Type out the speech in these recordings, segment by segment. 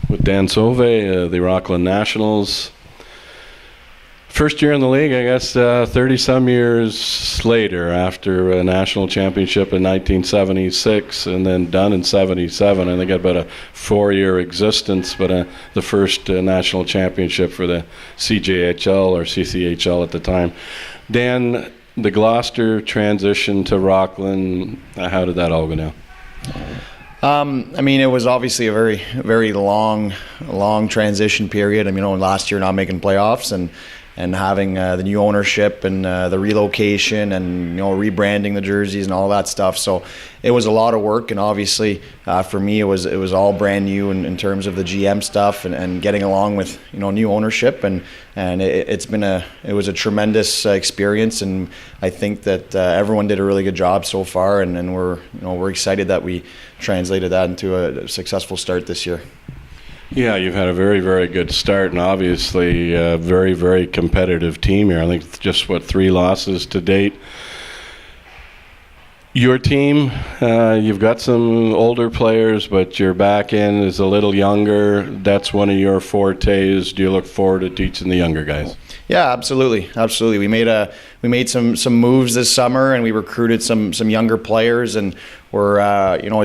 with Dan Sauve, the Rockland Nationals. First year in the league, I guess, 30-some years later, after a national championship in 1976 and then done in 77. I think about a 4-year existence, but the first national championship for the CCHL or CCHL at the time. Dan, the Gloucester transition to Rockland, how did that all go down? I mean, it was obviously a very, very long transition period. I mean, last year not making playoffs and having the new ownership and the relocation and rebranding the jerseys and all that stuff. So it was a lot of work, and obviously for me it was all brand new in terms of the GM stuff and getting along with new ownership, and it was a tremendous experience, and I think that everyone did a really good job so far, and we're excited that we translated that into a successful start this year. Yeah, you've had a very, very good start, and obviously a very, very competitive team here. I think just, 3 losses to date. Your team, you've got some older players, but your back end is a little younger. That's one of your fortes. Do you look forward to teaching the younger guys? Yeah, absolutely. We made some moves this summer, and we recruited some younger players, and we're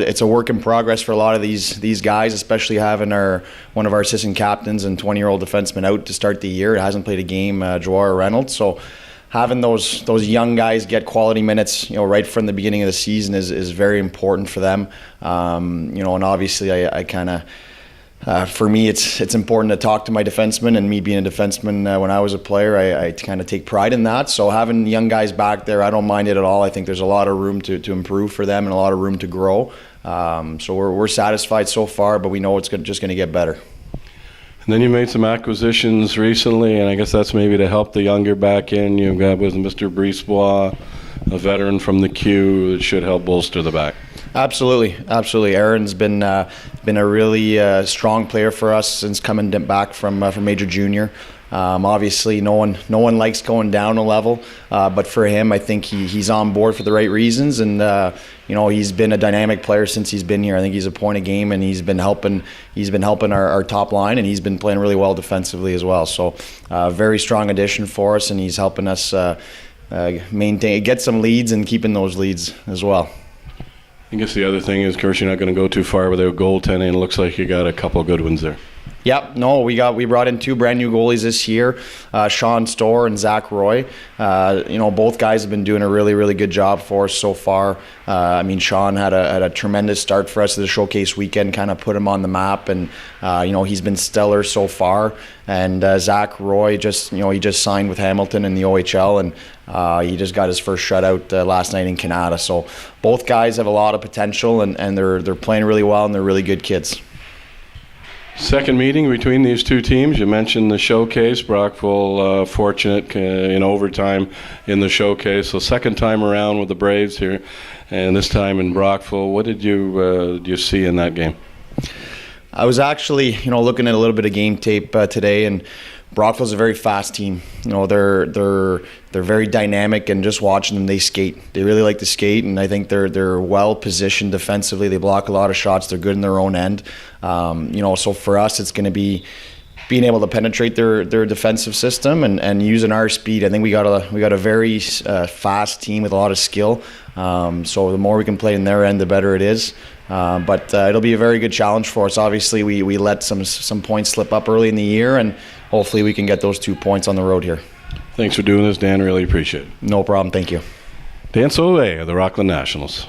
it's a work in progress for a lot of these guys, especially having one of our assistant captains and 20-year-old defenseman out to start the year. It hasn't played a game, Joar Reynolds. So having those young guys get quality minutes, right from the beginning of the season is very important for them. And obviously I kind of. For me, it's important to talk to my defensemen, and me being a defenseman when I was a player, I kind of take pride in that. So having young guys back there, I don't mind it at all. I think there's a lot of room to improve for them and a lot of room to grow. So we're satisfied so far, but we know it's just going to get better. And then you made some acquisitions recently, and I guess that's maybe to help the younger back in. You've got with Mr. Brisebois, a veteran from the Q, that should help bolster the back. Absolutely. Aaron's been a really strong player for us since coming back from Major Junior. Obviously, no one likes going down a level, but for him, I think he's on board for the right reasons, and he's been a dynamic player since he's been here. I think he's a point a game, and he's been helping our top line, and he's been playing really well defensively as well. So, very strong addition for us, and he's helping us get some leads and keeping those leads as well. I guess the other thing is, of course, you're not going to go too far without goaltending. It looks like you got a couple good ones there. Yep. No, we brought in 2 brand new goalies this year, Sean Storr and Zach Roy. Both guys have been doing a really, really good job for us so far. I mean, Sean had a tremendous start for us at the showcase weekend, kind of put him on the map, and he's been stellar so far. And Zach Roy he just signed with Hamilton in the OHL, and he just got his first shutout last night in Canada. So both guys have a lot of potential, and they're playing really well, and they're really good kids. Second meeting between these two teams. You mentioned the showcase. Brockville fortunate in overtime in the showcase. So second time around with the Braves here, and this time in Brockville. What did you see in that game? I was actually looking at a little bit of game tape today, and Brockville's a very fast team. They're very dynamic, and just watching them, they skate. They really like to skate, and I think they're well positioned defensively. They block a lot of shots. They're good in their own end. So for us, it's going to be being able to penetrate their defensive system and using our speed. I think we got a very fast team with a lot of skill. So the more we can play in their end, the better it is. But it'll be a very good challenge for us. Obviously, we let some points slip up early in the year, and hopefully we can get those 2 points on the road here. Thanks for doing this, Dan. Really appreciate it. No problem. Thank you. Dan Sauve of the Rockland Nationals.